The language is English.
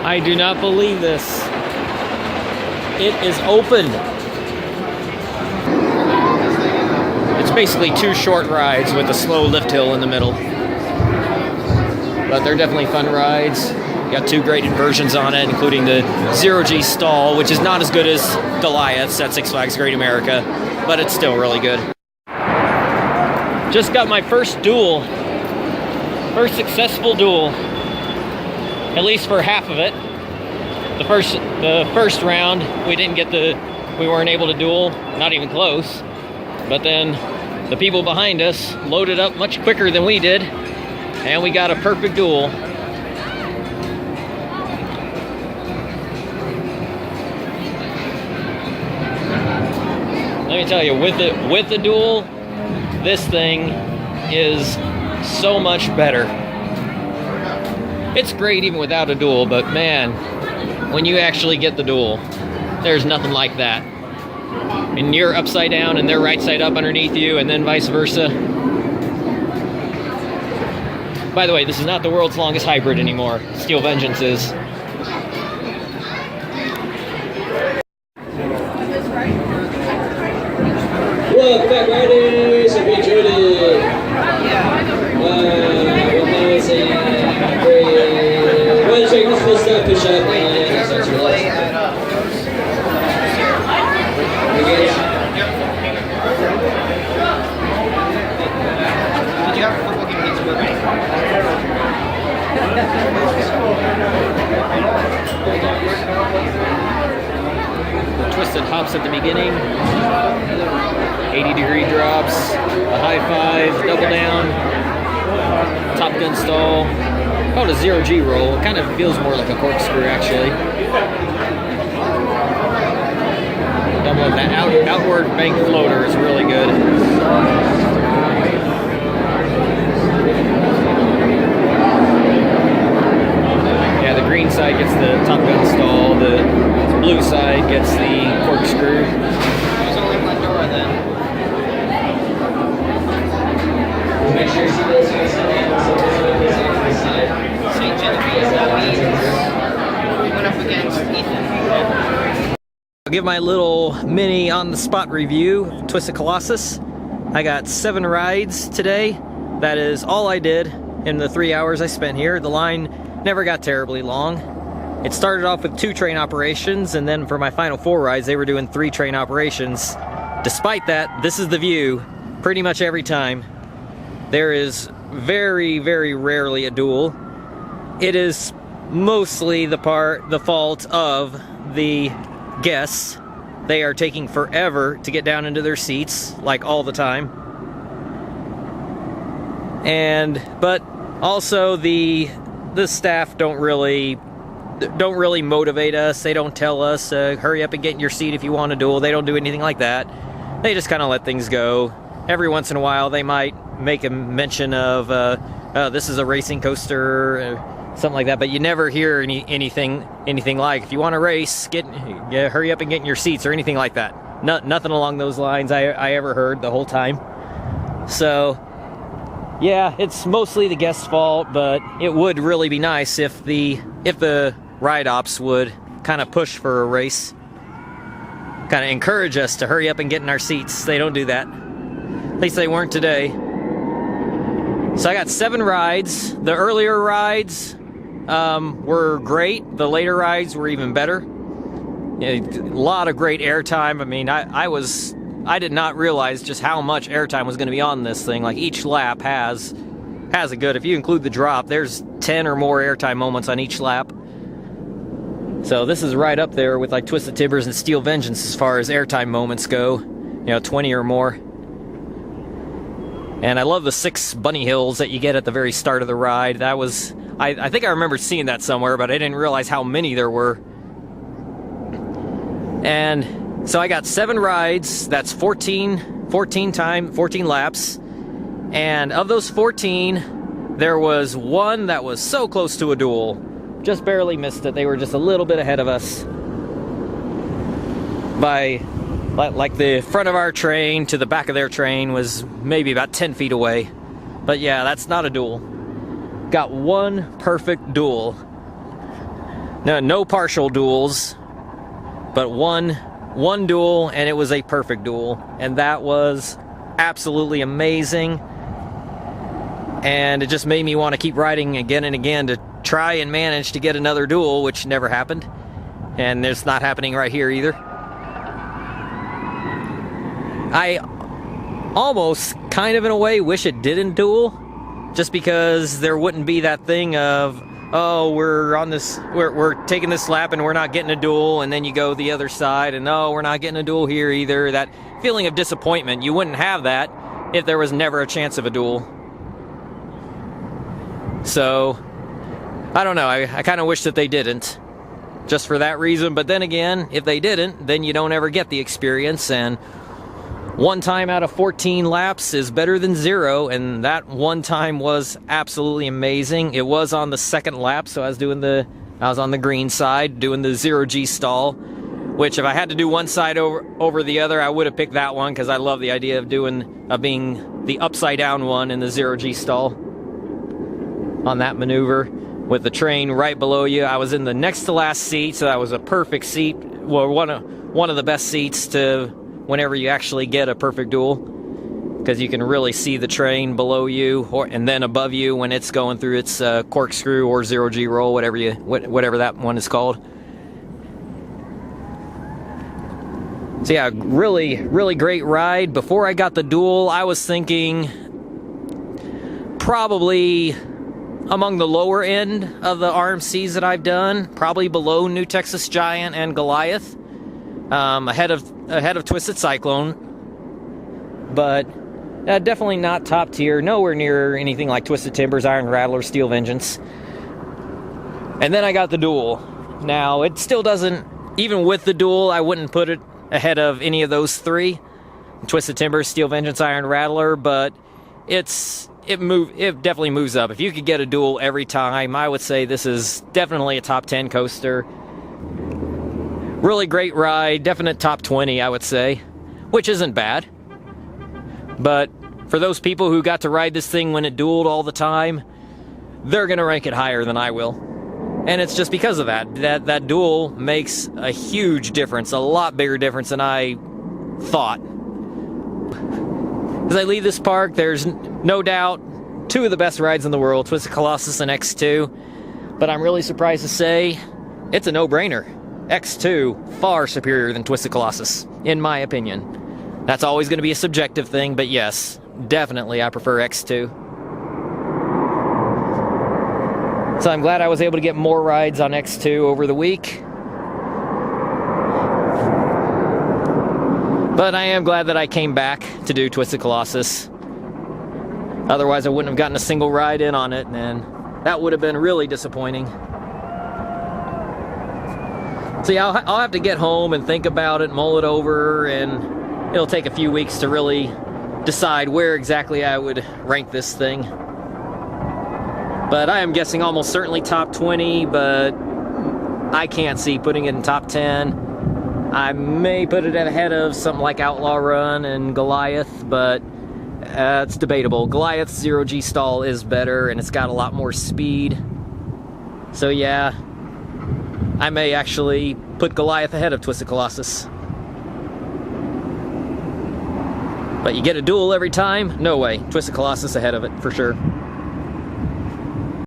I do not believe this. It is open. It's basically 2 short rides with a slow lift hill in the middle. But they're definitely fun rides. Got 2 great inversions on it, including the 0G stall, which is not as good as Goliath's at Six Flags Great America, but it's still really good. Just got my first duel. First successful duel. At least for half of it. The first round, we weren't able to duel, not even close. But then the people behind us loaded up much quicker than we did, and we got a perfect duel. Let me tell you, with the duel, this thing is so much better. It's great even without a duel, but man, when you actually get the duel, there's nothing like that. And you're upside down and they're right side up underneath you, and then vice versa. By the way, this is not the world's longest hybrid anymore. Steel Vengeance is. Welcome back, riders. Hope you enjoyed it. Push up and start to relax. Did you have a football game against Burbank? The twisted hops at the beginning. 80-degree drops. A high 5, double down. Top gun stall. Called a 0G roll. It kind of feels more like a corkscrew, actually. Double up that outward bank floater is really good. Yeah, the green side gets the top gun stall. The blue side gets the corkscrew. There's only one door then. Make sure you see those guys on the side. St. Genevieve, that means we went up against Ethan. I'll give my little mini on-the-spot review of Twisted Colossus. I got 7 rides today. That is all I did in the 3 hours I spent here. The line never got terribly long. It started off with 2 train operations, and then for my final 4 rides, they were doing 3 train operations. Despite that, this is the view pretty much every time. There is very, very rarely a duel. It is mostly the fault of the guests. They are taking forever to get down into their seats, like all the time. But also the staff don't really motivate us. They don't tell us hurry up and get in your seat if you want to duel. They don't do anything like that. They just kind of let things go. Every once in a while they might make a mention of this is a racing coaster, something like that, but you never hear anything like, if you want to race, hurry up and get in your seats, or anything like that. Nothing along those lines I ever heard the whole time. So yeah, it's mostly the guest's fault, but it would really be nice if the ride ops would kind of push for a race, kind of encourage us to hurry up and get in our seats. They don't do that. At least they weren't today. So I got 7 rides. The earlier rides were great. The later rides were even better. A lot of great airtime. I mean, I did not realize just how much airtime was going to be on this thing. Like, each lap has a good, if you include the drop, there's 10 or more airtime moments on each lap. So this is right up there with like Twisted Timbers and Steel Vengeance as far as airtime moments go. 20 or more. And I love the 6 bunny hills that you get at the very start of the ride. That was, I think I remember seeing that somewhere, but I didn't realize how many there were. And so I got 7 rides. That's 14 laps. And of those 14, there was 1 that was so close to a duel. Just barely missed it. They were just a little bit ahead of us. By, like, the front of our train to the back of their train was maybe about 10 feet away. But yeah, that's not a duel. Got 1 perfect duel. No partial duels, but one duel, and it was a perfect duel, and that was absolutely amazing. And it just made me want to keep riding again and again to try and manage to get another duel, which never happened. And it's not happening right here either. I almost kind of in a way wish it didn't duel, just because there wouldn't be that thing of, oh, we're taking this lap and we're not getting a duel, and then you go the other side and oh, we're not getting a duel here either. That feeling of disappointment, you wouldn't have that if there was never a chance of a duel. So, I don't know, I kind of wish that they didn't, just for that reason. But then again, if they didn't, then you don't ever get the experience, and one time out of 14 laps is better than 0, and that one time was absolutely amazing. It was on the second lap, so I was on the green side doing the 0G stall, which if I had to do one side over the other, I would have picked that one, because I love the idea of being the upside down one in the 0G stall on that maneuver with the train right below you. I was in the next to last seat, so that was a perfect seat. Well, one of the best seats to whenever you actually get a perfect duel, because you can really see the train below you and then above you when it's going through its corkscrew or 0G roll, whatever that one is called. So yeah, really great ride. Before I got the duel, I was thinking probably among the lower end of the RMCs that I've done, probably below New Texas Giant and Goliath, ahead of Twisted Cyclone, but definitely not top tier, nowhere near anything like Twisted Timbers, Iron Rattler, Steel Vengeance. And then I got the duel. Now, it still doesn't, even with the duel, I wouldn't put it ahead of any of those three, Twisted Timbers, Steel Vengeance, Iron Rattler, but it definitely moves up. If you could get a duel every time, I would say this is definitely a top 10 coaster. Really great ride, definite top 20, I would say, which isn't bad. But for those people who got to ride this thing when it dueled all the time, they're gonna rank it higher than I will. And it's just because of that duel makes a huge difference, a lot bigger difference than I thought. As I leave this park, there's no doubt two of the best rides in the world, Twisted Colossus and X2. But I'm really surprised to say it's a no-brainer. X2, far superior than Twisted Colossus, in my opinion. That's always going to be a subjective thing, but yes, definitely I prefer X2. So I'm glad I was able to get more rides on X2 over the week. But I am glad that I came back to do Twisted Colossus. Otherwise, I wouldn't have gotten a single ride in on it, and that would have been really disappointing. So yeah, I'll have to get home and think about it, mull it over, and it'll take a few weeks to really decide where exactly I would rank this thing. But I am guessing almost certainly top 20, but I can't see putting it in top 10. I may put it ahead of something like Outlaw Run and Goliath, but it's debatable. Goliath's 0G stall is better, and it's got a lot more speed. So yeah, I may actually put Goliath ahead of Twisted Colossus. But you get a duel every time? No way. Twisted Colossus ahead of it, for sure.